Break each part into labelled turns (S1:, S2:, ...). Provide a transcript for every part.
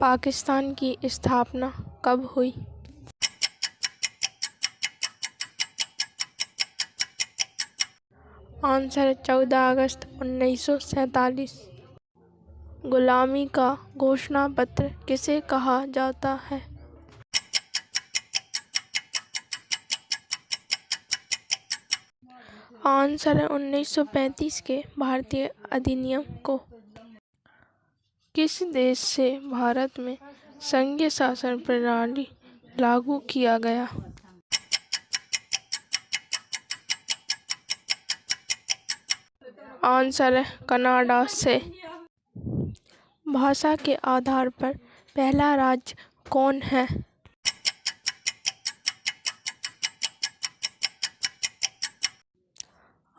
S1: पाकिस्तान की स्थापना कब हुई? आंसर 14 अगस्त 1947। गुलामी का घोषणा पत्र किसे कहा जाता है? आंसर 1935 के भारतीय अधिनियम को। किस देश से भारत में संघीय शासन प्रणाली लागू किया गया? आंसर कनाडा से। भाषा के आधार पर पहला राज्य कौन है?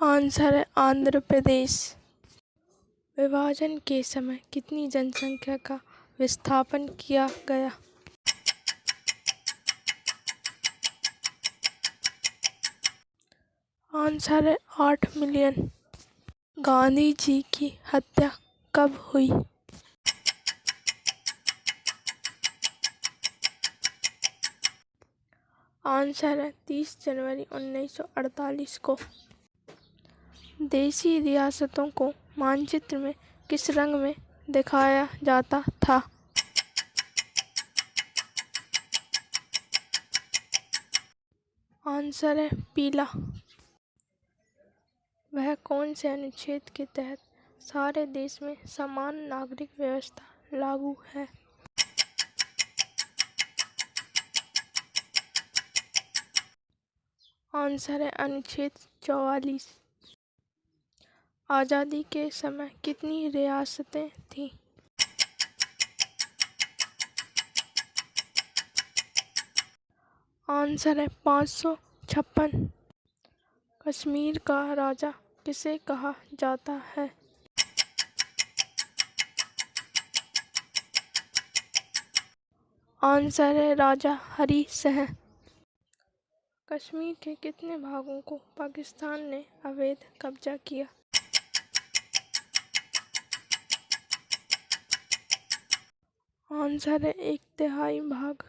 S1: आंसर आंध्र प्रदेश। विभाजन के समय कितनी जनसंख्या का विस्थापन किया गया? Answer 8 million. गांधी जी की हत्या कब हुई? आंसर 30 जनवरी 1948 को। देशी रियासतों को मानचित्र में किस रंग में दिखाया जाता था? आंसर है पीला। वह कौन से अनुच्छेद के तहत सारे देश में समान नागरिक व्यवस्था लागू है? आंसर है अनुच्छेद 44। आज़ादी के समय कितनी रियासतें थीं? आंसर है 556। कश्मीर का राजा किसे कहा जाता है? आंसर है राजा हरी सिंह। कश्मीर के कितने भागों को पाकिस्तान ने अवैध कब्जा किया? आंसर है 1/3 भाग।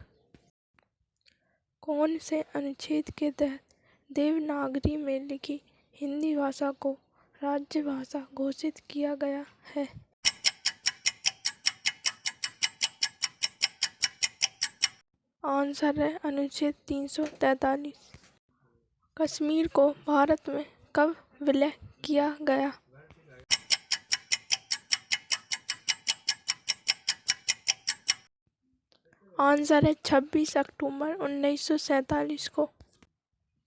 S1: कौन से अनुच्छेद के तहत देवनागरी में लिखी हिंदी भाषा को राजभाषा घोषित किया गया है? आंसर है अनुच्छेद 343। कश्मीर को भारत में कब विलय किया गया? आंसर है 26 अक्टूबर 1947 को।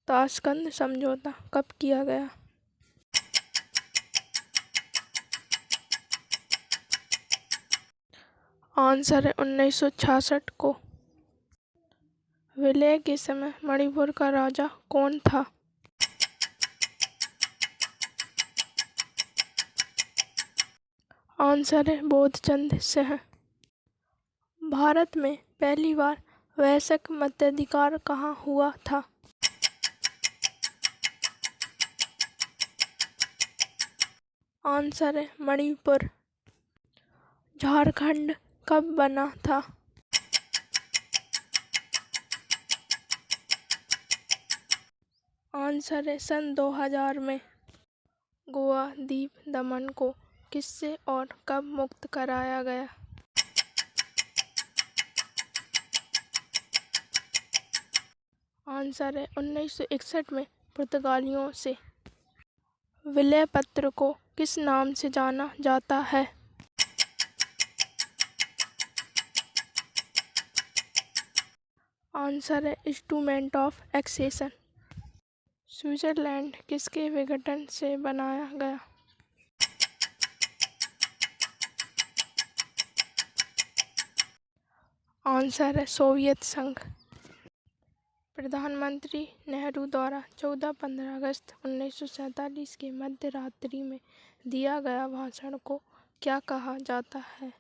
S1: ताशकंद समझौता कब किया गया? आंसर है 1966 को। विलय के समय मणिपुर का राजा कौन था? आंसर है बोधचंद सिंह। भारत में पहली बार वयस्क मताधिकार कहाँ हुआ था? आंसर है मणिपुर। झारखंड कब बना था? आंसर है सन 2000 में। गोवा द्वीप दमन को किससे और कब मुक्त कराया गया? आंसर है 1961 में पुर्तगालियों से। विलय पत्र को किस नाम से जाना जाता है? आंसर है इंस्ट्रूमेंट ऑफ एक्सेशन। स्विट्जरलैंड किसके विघटन से बनाया गया? आंसर है सोवियत संघ। प्रधानमंत्री नेहरू द्वारा 14-15 अगस्त 1947 के मध्य रात्रि में दिया गया भाषण को क्या कहा जाता है?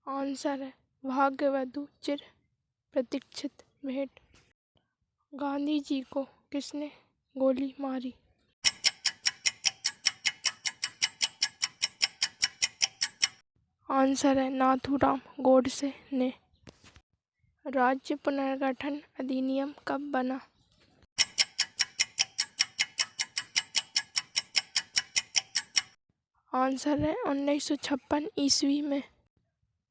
S1: आंसर है भाग्यवधू चिर प्रतीक्षित भेंट। गांधी जी को किसने गोली मारी? आंसर है नाथूराम गोडसे ने। राज्य पुनर्गठन अधिनियम कब बना? आंसर है 1956 ईस्वी में।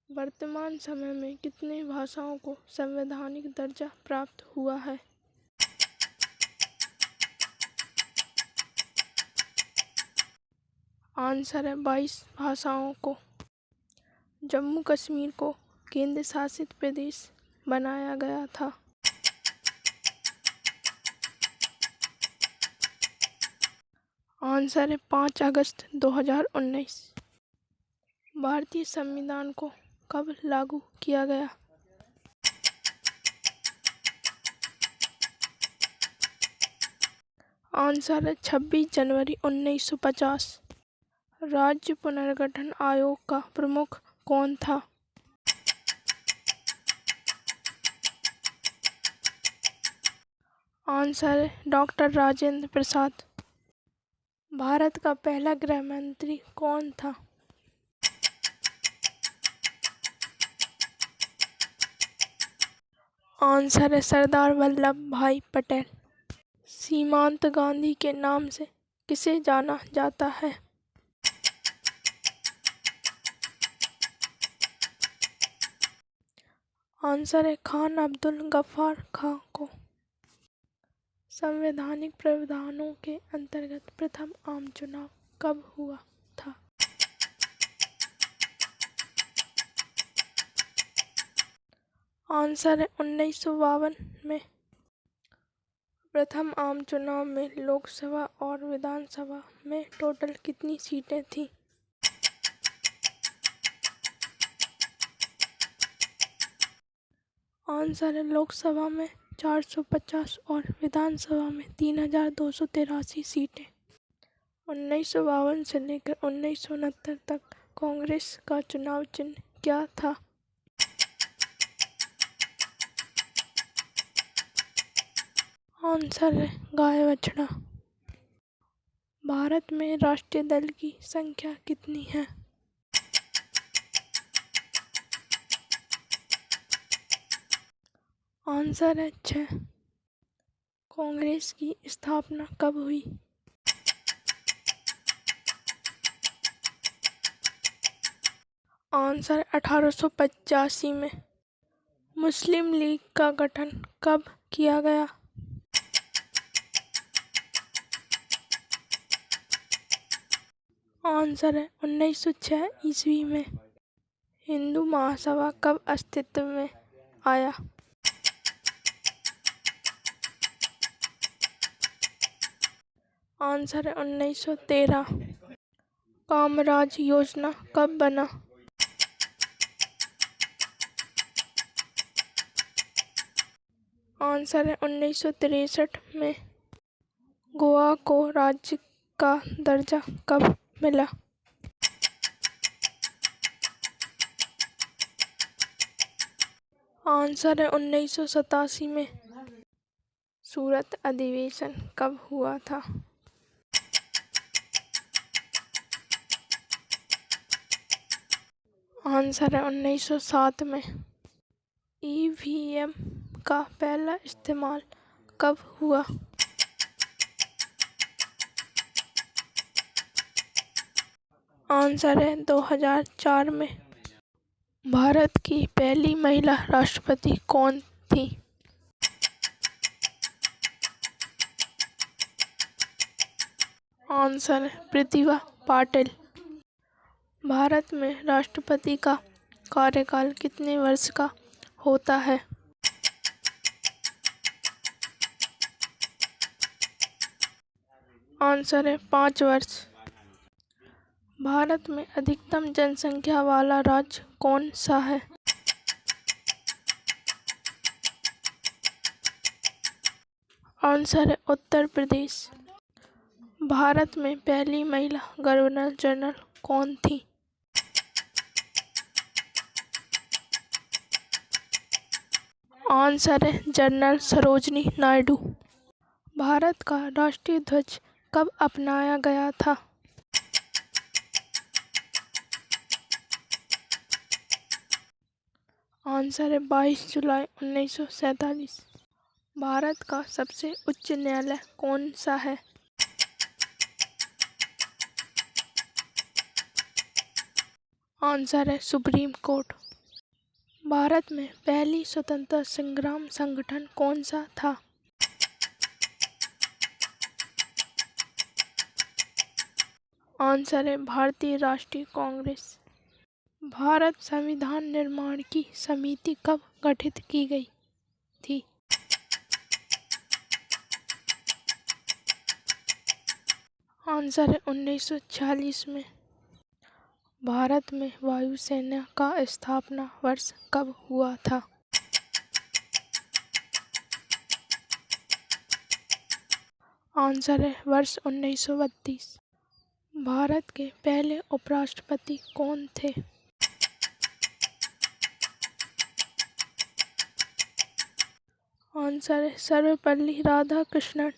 S1: वर्तमान समय में कितनी भाषाओं को संवैधानिक दर्जा प्राप्त हुआ है? आंसर है 22 भाषाओं को। जम्मू कश्मीर को केंद्र शासित प्रदेश बनाया गया था। आंसर है 5 अगस्त 2019। भारतीय संविधान को कब लागू किया गया? आंसर है 26 जनवरी 1950। राज्य पुनर्गठन आयोग का प्रमुख कौन था? आंसर है डॉक्टर राजेंद्र प्रसाद। भारत का पहला गृह मंत्री कौन था? आंसर है सरदार वल्लभ भाई पटेल। सीमांत गांधी के नाम से किसे जाना जाता है? आंसर है खान अब्दुल गफ्फार खां को। संवैधानिक प्रावधानों के अंतर्गत प्रथम आम चुनाव कब हुआ था? आंसर है 1952 में। प्रथम आम चुनाव में लोकसभा और विधानसभा में टोटल कितनी सीटें थीं? आंसर है लोकसभा में 450 और विधानसभा में 3283 सीटें। 1952 से लेकर 1969 तक कांग्रेस का चुनाव चिन्ह क्या था? आंसर है गाय बछड़ा। भारत में राष्ट्रीय दल की संख्या कितनी है? आंसर है 6। कांग्रेस की स्थापना कब हुई? आंसर 1885 में। मुस्लिम लीग का गठन कब किया गया? आंसर है 1906 ईस्वी में। हिंदू महासभा कब अस्तित्व में आया? आंसर है 1913। कामराज योजना कब बना? आंसर है 1963 में। गोवा को राज्य का दर्जा कब मिला? आंसर है 1987 में। सूरत अधिवेशन कब हुआ था? आंसर है 1907 में। ईवीएम का पहला इस्तेमाल कब हुआ? आंसर है 2004 में। भारत की पहली महिला राष्ट्रपति कौन थी? आंसर है प्रतिभा पाटिल। भारत में राष्ट्रपति का कार्यकाल कितने वर्ष का होता है? आंसर है 5 वर्ष। भारत में अधिकतम जनसंख्या वाला राज्य कौन सा है? आंसर है उत्तर प्रदेश। भारत में पहली महिला गवर्नर जनरल कौन थी? आंसर है जनरल सरोजनी नायडू। भारत का राष्ट्रीय ध्वज कब अपनाया गया था? आंसर है 22 जुलाई 1947। भारत का सबसे उच्च न्यायालय कौन सा है? आंसर है सुप्रीम कोर्ट। भारत में पहली स्वतंत्रता संग्राम संगठन कौन सा था? आंसर है भारतीय राष्ट्रीय कांग्रेस। भारत संविधान निर्माण की समिति कब गठित की गई थी? आंसर है 1946 में। भारत में वायुसेना का स्थापना वर्ष कब हुआ था? आंसर है वर्ष 1932। भारत के पहले उपराष्ट्रपति कौन थे? आंसर है सर्वपल्ली राधाकृष्णन।